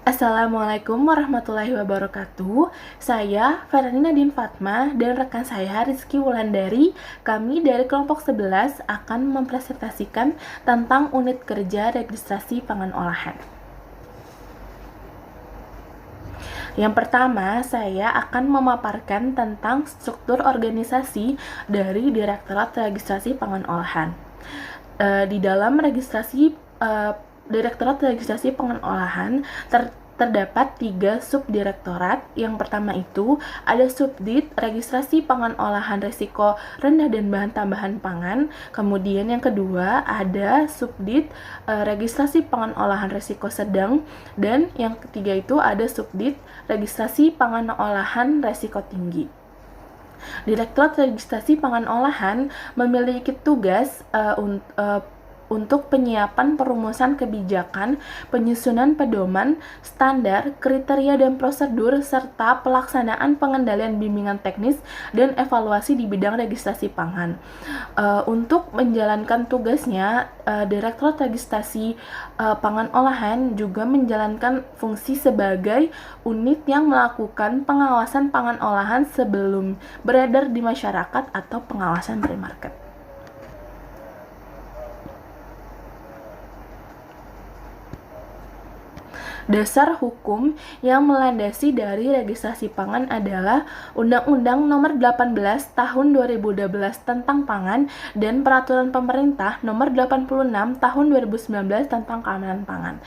Assalamualaikum warahmatullahi wabarakatuh. Saya Ferani Nadine Fatma dan rekan saya Rizky Wulandari. Kami dari kelompok 11 akan mempresentasikan tentang unit kerja registrasi pangan olahan. Yang pertama, saya akan memaparkan tentang struktur organisasi dari Direktorat Registrasi Pangan Olahan. Di dalam Direktorat Registrasi Pangan Olahan terdapat 3 subdirektorat. Yang pertama itu ada Subdit Registrasi Pangan Olahan Resiko Rendah dan Bahan Tambahan Pangan. Kemudian yang kedua ada Subdit Registrasi Pangan Olahan Resiko Sedang. Dan yang ketiga itu ada Subdit Registrasi Pangan Olahan Resiko Tinggi. Direktorat Registrasi Pangan Olahan memiliki tugas untuk penyiapan perumusan kebijakan, penyusunan pedoman, standar, kriteria dan prosedur, serta pelaksanaan pengendalian bimbingan teknis dan evaluasi di bidang registrasi pangan. Untuk menjalankan tugasnya, Direktorat Registrasi Pangan Olahan juga menjalankan fungsi sebagai unit yang melakukan pengawasan pangan olahan sebelum beredar di masyarakat atau pengawasan pre-market. Dasar hukum yang melandasi dari registrasi pangan adalah Undang-Undang Nomor 18 Tahun 2012 tentang Pangan dan Peraturan Pemerintah Nomor 86 Tahun 2019 tentang Keamanan Pangan.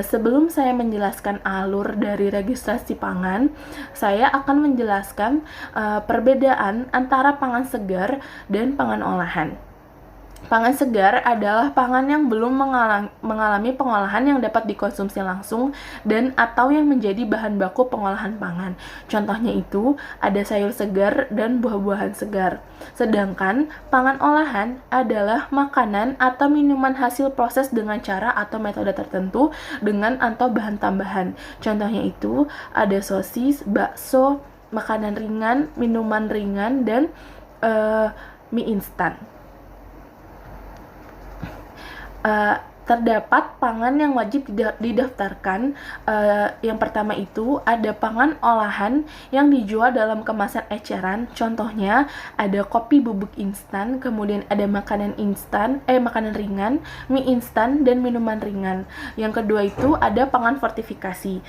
Sebelum saya menjelaskan alur dari registrasi pangan, saya akan menjelaskan perbedaan antara pangan segar dan pangan olahan. Pangan segar adalah pangan yang belum mengalami pengolahan yang dapat dikonsumsi langsung dan atau yang menjadi bahan baku pengolahan pangan. Contohnya itu ada sayur segar dan buah-buahan segar. Sedangkan pangan olahan adalah makanan atau minuman hasil proses dengan cara atau metode tertentu dengan atau bahan tambahan. Contohnya itu ada sosis, bakso, makanan ringan, minuman ringan, dan mie instan. Terdapat pangan yang wajib didaftarkan. Yang pertama itu ada pangan olahan yang dijual dalam kemasan eceran. Contohnya ada kopi bubuk instan, kemudian ada makanan ringan, mie instan, dan minuman ringan. Yang kedua itu ada pangan fortifikasi.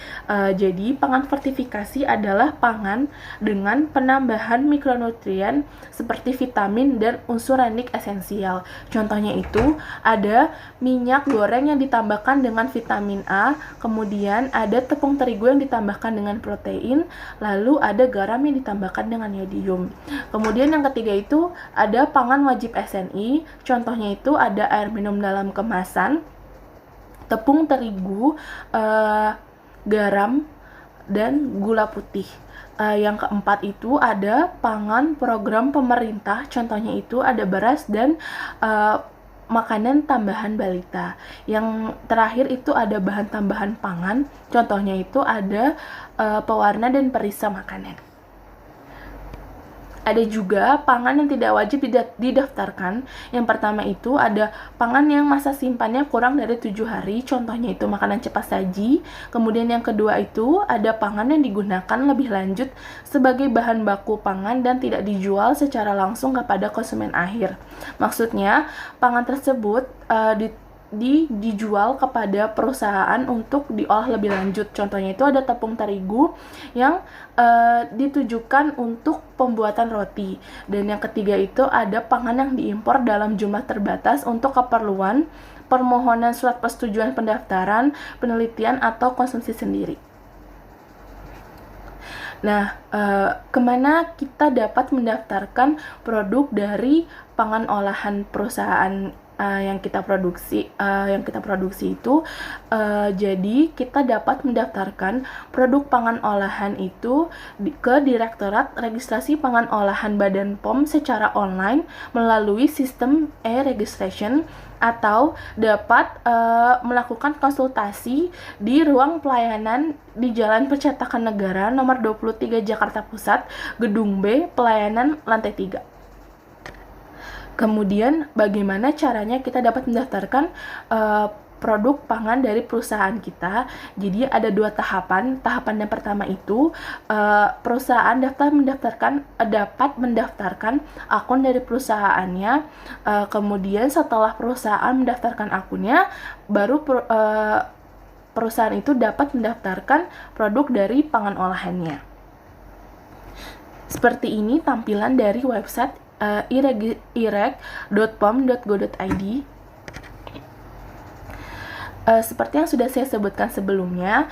Jadi pangan fortifikasi adalah pangan dengan penambahan mikronutrien seperti vitamin dan unsur rendik esensial. Contohnya itu ada minyak goreng yang ditambahkan dengan vitamin A, kemudian ada tepung terigu yang ditambahkan dengan protein, lalu ada garam yang ditambahkan dengan yodium. Kemudian yang ketiga itu ada pangan wajib SNI, contohnya itu ada air minum dalam kemasan, tepung terigu, garam, dan gula putih. Yang keempat itu ada pangan program pemerintah, contohnya itu ada beras dan makanan tambahan balita. Yang terakhir itu ada bahan tambahan pangan, contohnya itu ada pewarna dan perisa makanan. Ada juga pangan yang tidak wajib didaftarkan. Yang pertama itu ada pangan yang masa simpannya kurang dari 7 hari, contohnya itu makanan cepat saji. Kemudian yang kedua itu ada pangan yang digunakan lebih lanjut sebagai bahan baku pangan dan tidak dijual secara langsung kepada konsumen akhir. Maksudnya, pangan tersebut dijual kepada perusahaan untuk diolah lebih lanjut. Contohnya itu ada tepung terigu yang ditujukan untuk pembuatan roti. Dan yang ketiga itu ada pangan yang diimpor dalam jumlah terbatas untuk keperluan permohonan surat persetujuan pendaftaran, penelitian, atau konsumsi sendiri. Nah, kemana kita dapat mendaftarkan produk dari pangan olahan perusahaan yang kita produksi itu? Jadi kita dapat mendaftarkan produk pangan olahan itu ke Direktorat Registrasi Pangan Olahan Badan POM secara online melalui sistem e-registration, atau dapat melakukan konsultasi di ruang pelayanan di Jalan Percetakan Negara nomor 23 Jakarta Pusat, Gedung B, pelayanan lantai 3. Kemudian bagaimana caranya kita dapat mendaftarkan produk pangan dari perusahaan kita. Jadi ada 2 tahapan. Tahapan yang pertama itu perusahaan dapat mendaftarkan akun dari perusahaannya. Kemudian setelah perusahaan mendaftarkan akunnya, baru perusahaan itu dapat mendaftarkan produk dari pangan olahannya. Seperti ini tampilan dari website ireg.pom.go.id. Seperti yang sudah saya sebutkan sebelumnya,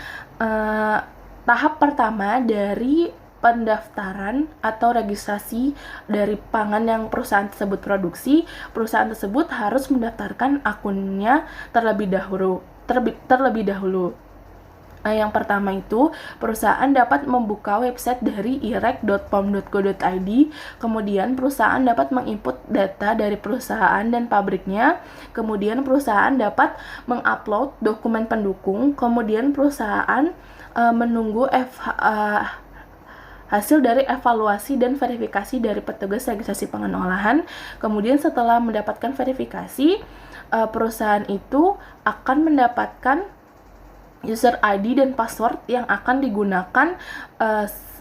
tahap pertama dari pendaftaran atau registrasi dari pangan yang perusahaan tersebut produksi, perusahaan tersebut harus mendaftarkan akunnya terlebih dahulu. Yang pertama itu, perusahaan dapat membuka website dari ireg.pom.go.id, kemudian perusahaan dapat menginput data dari perusahaan dan pabriknya, kemudian perusahaan dapat mengupload dokumen pendukung, kemudian perusahaan menunggu hasil dari evaluasi dan verifikasi dari petugas registrasi pangan olahan. Kemudian setelah mendapatkan verifikasi, perusahaan itu akan mendapatkan user ID dan password yang akan digunakan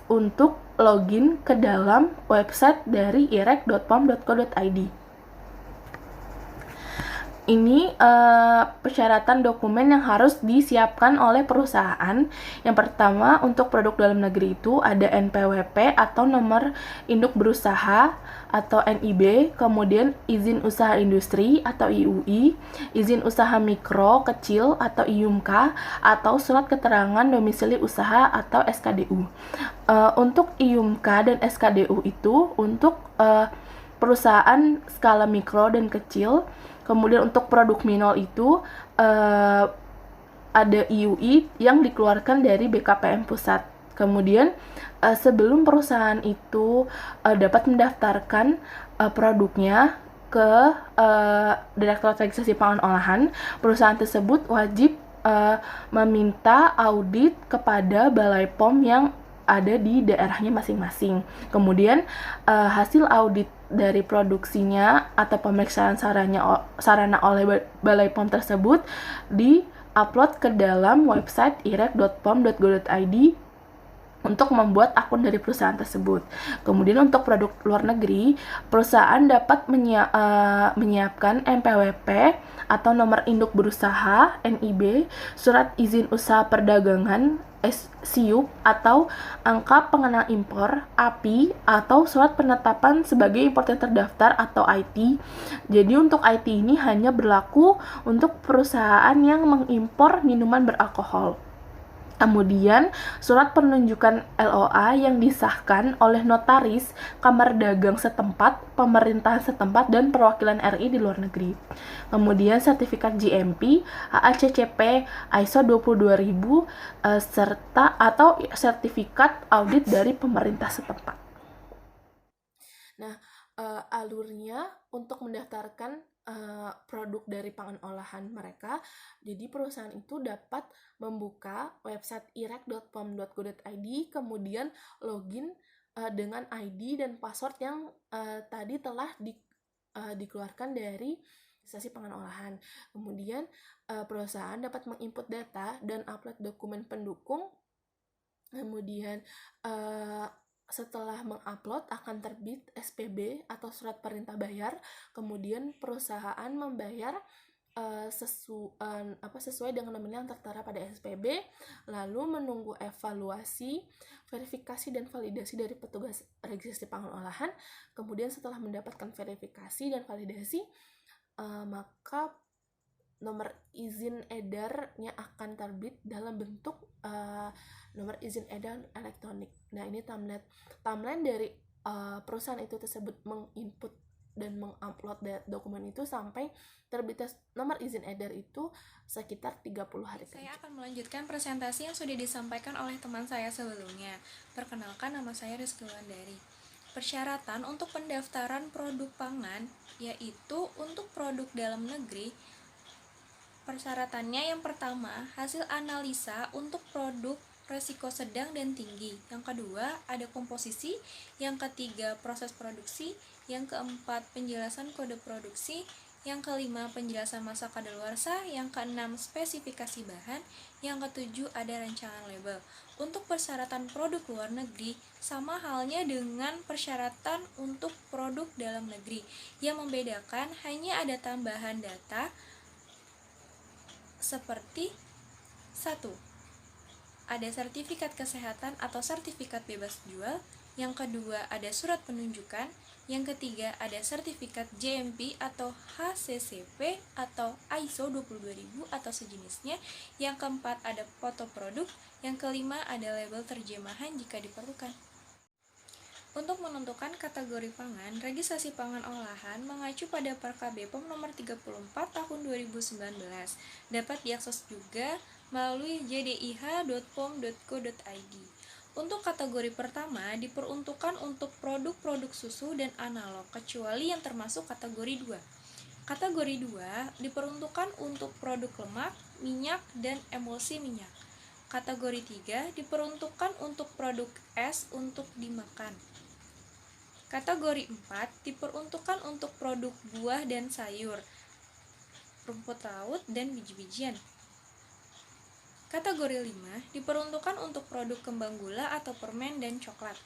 untuk login ke dalam website dari ireg.pom.go.id. Ini persyaratan dokumen yang harus disiapkan oleh perusahaan. Yang pertama, untuk produk dalam negeri itu ada NPWP atau nomor induk berusaha atau NIB, kemudian izin usaha industri atau IUI, izin usaha mikro kecil atau IUMK, atau surat keterangan domisili usaha atau SKDU. Untuk IUMK dan SKDU itu untuk perusahaan skala mikro dan kecil. Kemudian untuk produk minol itu ada IUI yang dikeluarkan dari BKPM Pusat. Kemudian sebelum perusahaan itu dapat mendaftarkan produknya ke Direktorat Registrasi Pangan Olahan, perusahaan tersebut wajib meminta audit kepada Balai POM yang ada di daerahnya masing-masing. Kemudian hasil audit dari produksinya atau pemeriksaan sarana oleh Balai POM tersebut di-upload ke dalam website ireg.pom.go.id untuk membuat akun dari perusahaan tersebut. Kemudian untuk produk luar negeri, perusahaan dapat menyiapkan NPWP atau nomor induk berusaha NIB, surat izin usaha perdagangan SIUP atau angka pengenal impor API atau surat penetapan sebagai importer terdaftar atau IT. Jadi untuk IT ini hanya berlaku untuk perusahaan yang mengimpor minuman beralkohol. Kemudian, surat penunjukan LOA yang disahkan oleh notaris, Kamar Dagang setempat, pemerintahan setempat, dan perwakilan RI di luar negeri. Kemudian, sertifikat GMP, HACCP, ISO 22000, serta atau sertifikat audit dari pemerintah setempat. Nah, alurnya untuk mendaftarkan produk dari pangan olahan mereka, jadi perusahaan itu dapat membuka website ireg.pom.go.id, kemudian login dengan ID dan password yang tadi telah dikeluarkan dari registrasi pangan olahan. Kemudian perusahaan dapat menginput data dan upload dokumen pendukung. Kemudian setelah mengupload akan terbit SPB atau surat perintah bayar. Kemudian perusahaan membayar sesuai dengan nominal yang tertera pada SPB, lalu menunggu evaluasi, verifikasi dan validasi dari petugas registrasi pangan olahan. Kemudian setelah mendapatkan verifikasi dan validasi, maka nomor izin edarnya akan terbit dalam bentuk nomor izin edar elektronik. Nah, ini timeline dari perusahaan itu tersebut menginput dan mengupload dokumen itu sampai terbitnya nomor izin edar itu sekitar 30 hari kerja. Saya akan melanjutkan presentasi yang sudah disampaikan oleh teman saya sebelumnya. Perkenalkan, nama saya Rizky Wulandari. Persyaratan untuk pendaftaran produk pangan yaitu untuk produk dalam negeri. Persyaratannya yang pertama, hasil analisa untuk produk resiko sedang dan tinggi. Yang kedua, ada komposisi. Yang ketiga, proses produksi. Yang keempat, penjelasan kode produksi. Yang kelima, penjelasan masa kadaluarsa. Yang keenam, spesifikasi bahan. Yang ketujuh, ada rancangan label. Untuk persyaratan produk luar negeri, sama halnya dengan persyaratan untuk produk dalam negeri. Yang membedakan hanya ada tambahan data seperti 1. Ada sertifikat kesehatan atau sertifikat bebas jual. Yang kedua, ada surat penunjukan. Yang ketiga, ada sertifikat GMP atau HACCP atau ISO 22000 atau sejenisnya. Yang keempat, ada foto produk. Yang kelima, ada label terjemahan jika diperlukan. Untuk menentukan kategori pangan, registrasi pangan olahan mengacu pada Perka BPOM nomor 34 tahun 2019. Dapat diakses juga melalui jdih.pom.go.id. Untuk kategori pertama diperuntukkan untuk produk-produk susu dan analog, kecuali yang termasuk kategori 2. Kategori 2 diperuntukkan untuk produk lemak, minyak, dan emulsi minyak. Kategori 3 diperuntukkan untuk produk es untuk dimakan. Kategori 4 diperuntukkan untuk produk buah dan sayur, rumput laut, dan biji-bijian. Kategori 5 diperuntukkan untuk produk kembang gula atau permen dan coklat.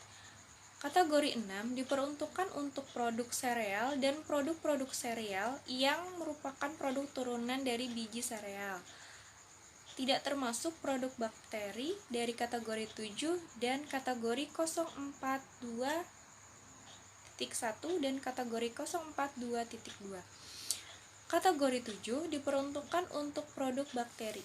Kategori 6 diperuntukkan untuk produk sereal dan produk-produk sereal yang merupakan produk turunan dari biji sereal. Tidak termasuk produk bakteri dari kategori 7 dan kategori 042.1 dan kategori 042.2. Kategori 7 diperuntukkan untuk produk bakteri.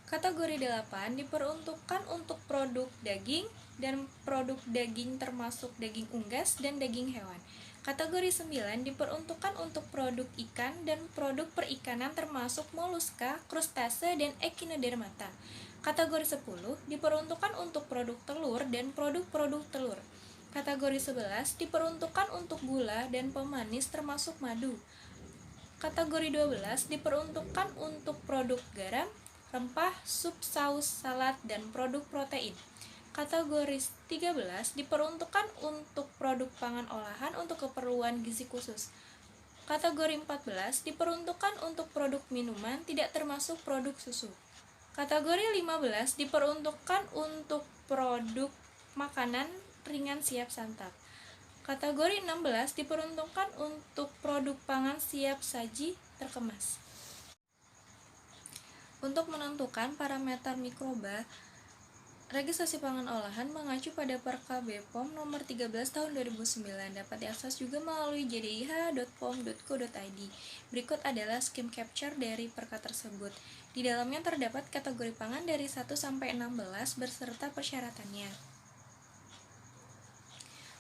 Kategori 8 diperuntukkan untuk produk daging dan produk daging termasuk daging unggas dan daging hewan. Kategori 9 diperuntukkan untuk produk ikan dan produk perikanan termasuk moluska, krustase, dan echinodermata. Kategori 10 diperuntukkan untuk produk telur dan produk-produk telur. Kategori 11 diperuntukkan untuk gula dan pemanis termasuk madu. Kategori 12 diperuntukkan untuk produk garam, rempah, sup, saus, salad, dan produk protein. Kategori 13 diperuntukkan untuk produk pangan olahan untuk keperluan gizi khusus. Kategori 14 diperuntukkan untuk produk minuman tidak termasuk produk susu. Kategori 15 diperuntukkan untuk produk makanan ringan siap santap. Kategori 16 diperuntukkan untuk produk pangan siap saji terkemas. Untuk menentukan parameter mikroba, registrasi pangan olahan mengacu pada Perka BPOM nomor 13 tahun 2009. Dapat diakses juga melalui jdih.pom.go.id. Berikut adalah skim capture dari Perka tersebut. Di dalamnya terdapat kategori pangan dari 1 sampai 16 beserta persyaratannya.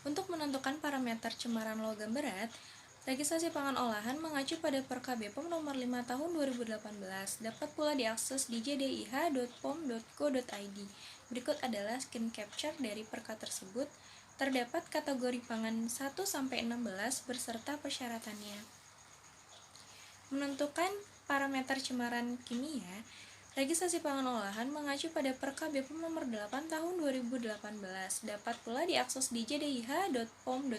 Untuk menentukan parameter cemaran logam berat, registrasi pangan olahan mengacu pada Perka BPOM nomor 5 tahun 2018. Dapat pula diakses di jdih.pom.go.id. Berikut adalah screen capture dari Perka tersebut. Terdapat kategori pangan 1 sampai 16 beserta persyaratannya. Menentukan parameter cemaran kimia, registrasi pangan olahan mengacu pada Perka BPOM nomor 8 tahun 2018. Dapat pula diakses di jdih.pom.go.id.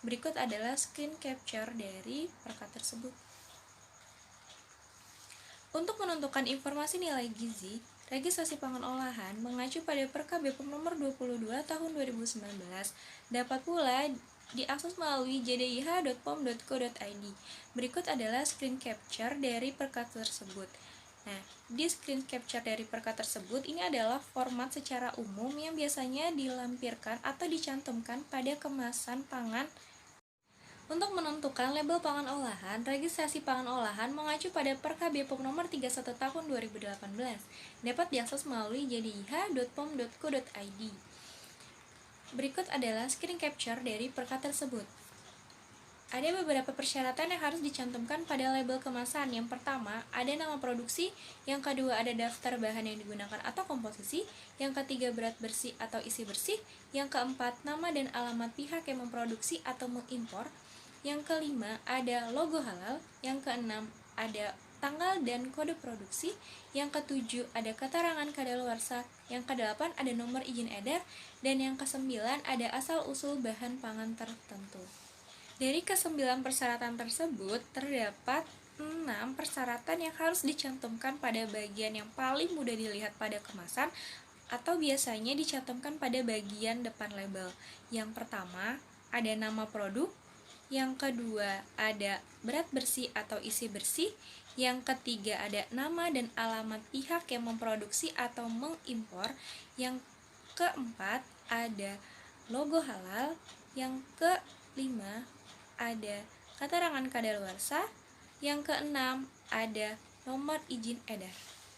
Berikut adalah screen capture dari Perka tersebut. Untuk menentukan informasi nilai gizi, registrasi pangan olahan mengacu pada Perka BPOM nomor 22 tahun 2019. Dapat pula diakses melalui jdih.pom.go.id. Berikut adalah screen capture dari Perka tersebut. Nah, di screen capture dari Perka tersebut ini adalah format secara umum yang biasanya dilampirkan atau dicantumkan pada kemasan pangan. Untuk menentukan label pangan olahan, registrasi pangan olahan mengacu pada Perka BPOM nomor 31 tahun 2018. Dapat diakses melalui jdih.pom.go.id. Berikut adalah screen capture dari Perka tersebut. Ada beberapa persyaratan yang harus dicantumkan pada label kemasan. Yang pertama, ada nama produksi. Yang kedua, ada daftar bahan yang digunakan atau komposisi. Yang ketiga, berat bersih atau isi bersih. Yang keempat, nama dan alamat pihak yang memproduksi atau mengimpor. Yang kelima, ada logo halal. Yang keenam, ada tanggal dan kode produksi. Yang ketujuh, ada keterangan kadaluarsa. Yang kedelapan, ada nomor izin edar. Dan yang kesembilan, ada asal-usul bahan pangan tertentu. Dari ke-9 persyaratan tersebut, terdapat 6 persyaratan yang harus dicantumkan pada bagian yang paling mudah dilihat pada kemasan atau biasanya dicantumkan pada bagian depan label. Yang pertama, ada nama produk. Yang kedua, ada berat bersih atau isi bersih. Yang ketiga, ada nama dan alamat pihak yang memproduksi atau mengimpor. Yang keempat, ada logo halal. Yang kelima, ada keterangan kadaluarsa. Yang keenam, ada nomor izin edar.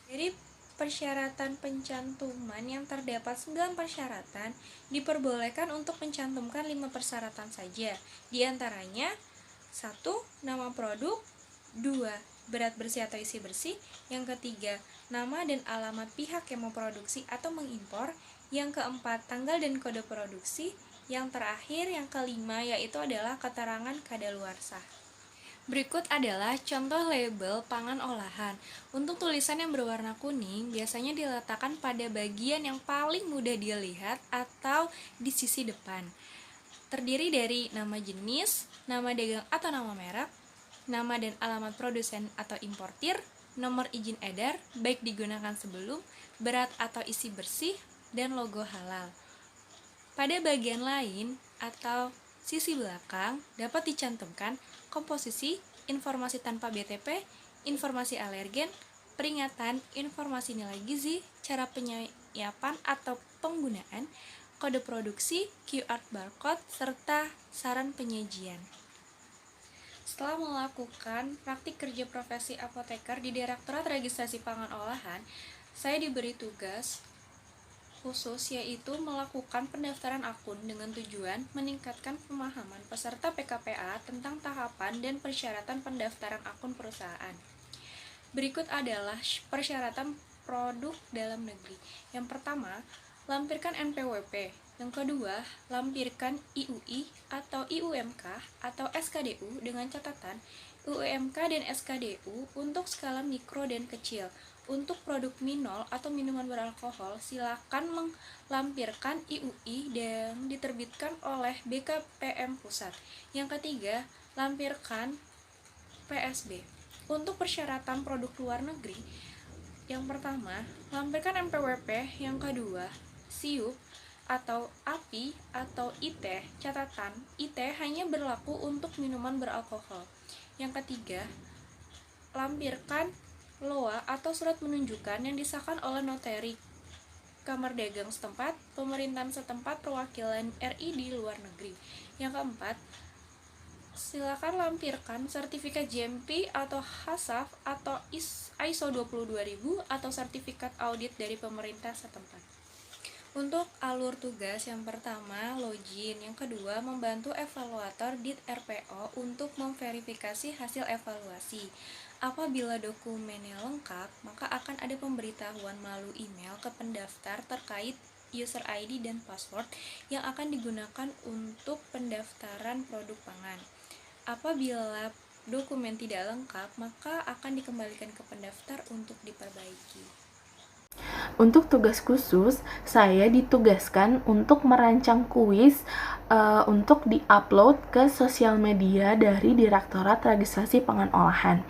Dari persyaratan pencantuman yang terdapat 9 persyaratan, diperbolehkan untuk mencantumkan 5 persyaratan saja. Di antaranya 1. Nama produk. 2. Berat bersih atau isi bersih. Yang ketiga, nama dan alamat pihak yang memproduksi atau mengimpor. Yang keempat, tanggal dan kode produksi. Yang terakhir, yang kelima, yaitu adalah keterangan kadaluarsa. Berikut adalah contoh label pangan olahan. Untuk tulisan yang berwarna kuning, biasanya diletakkan pada bagian yang paling mudah dilihat atau di sisi depan. Terdiri dari nama jenis, nama dagang atau nama merek, nama dan alamat produsen atau importir, nomor izin edar, baik digunakan sebelum, berat atau isi bersih, dan logo halal. Pada bagian lain atau sisi belakang dapat dicantumkan komposisi, informasi tanpa BTP, informasi alergen, peringatan, informasi nilai gizi, cara penyiapan atau penggunaan, kode produksi, QR barcode, serta saran penyajian. Setelah melakukan praktik kerja profesi apoteker di Direktorat Registrasi Pangan Olahan, saya diberi tugas khusus yaitu melakukan pendaftaran akun dengan tujuan meningkatkan pemahaman peserta PKPA tentang tahapan dan persyaratan pendaftaran akun perusahaan. Berikut adalah persyaratan produk dalam negeri. Yang pertama, lampirkan NPWP. Yang kedua, lampirkan IUI atau IUMK atau SKDU dengan catatan IUMK dan SKDU untuk skala mikro dan kecil. Untuk produk minol atau minuman beralkohol, silakan melampirkan IUI yang diterbitkan oleh BKPM Pusat. Yang ketiga, lampirkan PSB. Untuk persyaratan produk luar negeri, yang pertama, lampirkan NPWP. Yang kedua, SIUP atau API atau IT. Catatan, IT hanya berlaku untuk minuman beralkohol. Yang ketiga, lampirkan LOA atau surat menunjukkan yang disahkan oleh notari Kamar Dagang setempat, pemerintahan setempat, perwakilan RI di luar negeri. Yang keempat, silakan lampirkan sertifikat GMP atau HACCP atau ISO 22000 atau sertifikat audit dari pemerintah setempat. Untuk alur tugas, yang pertama login, yang kedua membantu evaluator di RPO untuk memverifikasi hasil evaluasi. Apabila dokumennya lengkap, maka akan ada pemberitahuan melalui email ke pendaftar terkait user ID dan password yang akan digunakan untuk pendaftaran produk pangan. Apabila dokumen tidak lengkap, maka akan dikembalikan ke pendaftar untuk diperbaiki. Untuk tugas khusus, saya ditugaskan untuk merancang kuis untuk diupload ke sosial media dari Direktorat Registrasi Pangan Olahan.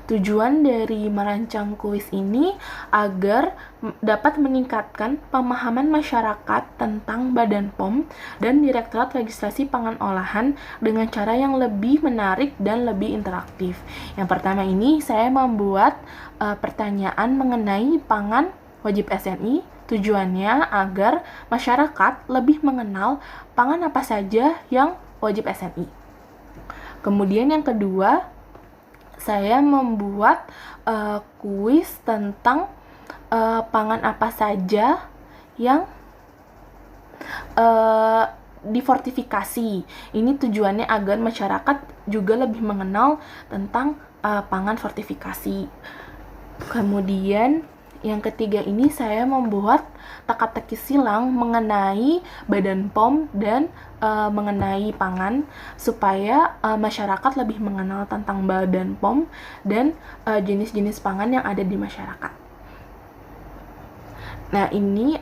Tujuan dari merancang kuis ini agar dapat meningkatkan pemahaman masyarakat tentang Badan POM dan Direktorat Registrasi Pangan Olahan dengan cara yang lebih menarik dan lebih interaktif. Yang pertama ini saya membuat pertanyaan mengenai pangan wajib SNI, tujuannya agar masyarakat lebih mengenal pangan apa saja yang wajib SNI. Kemudian yang kedua, saya membuat kuis tentang pangan apa saja yang difortifikasi. Ini tujuannya agar masyarakat juga lebih mengenal tentang pangan fortifikasi. Kemudian yang ketiga ini saya membuat teka-teki silang mengenai Badan POM dan mengenai pangan supaya masyarakat lebih mengenal tentang Badan POM dan jenis-jenis pangan yang ada di masyarakat. Nah, ini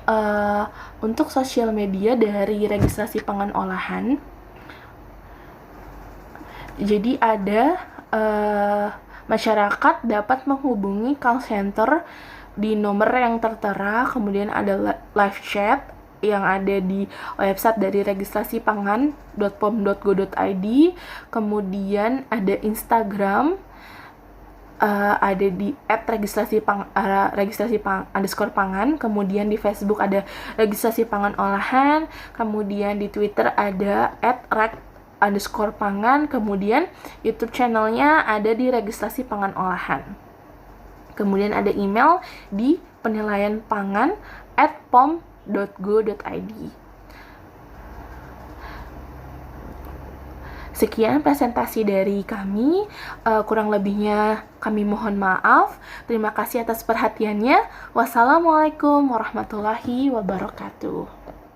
untuk sosial media dari Registrasi Pangan Olahan. Jadi ada masyarakat dapat menghubungi call center di nomor yang tertera, kemudian ada live chat yang ada di website dari registrasipangan.pom.go.id, kemudian ada Instagram, ada di @registrasi_pangan, kemudian di Facebook ada registrasi pangan olahan, kemudian di Twitter ada @reg_pangan, kemudian YouTube channelnya ada di registrasi pangan olahan. Kemudian ada email di penilaianpangan@pom.go.id. Sekian presentasi dari kami, kurang lebihnya kami mohon maaf. Terima kasih atas perhatiannya. Wassalamualaikum warahmatullahi wabarakatuh.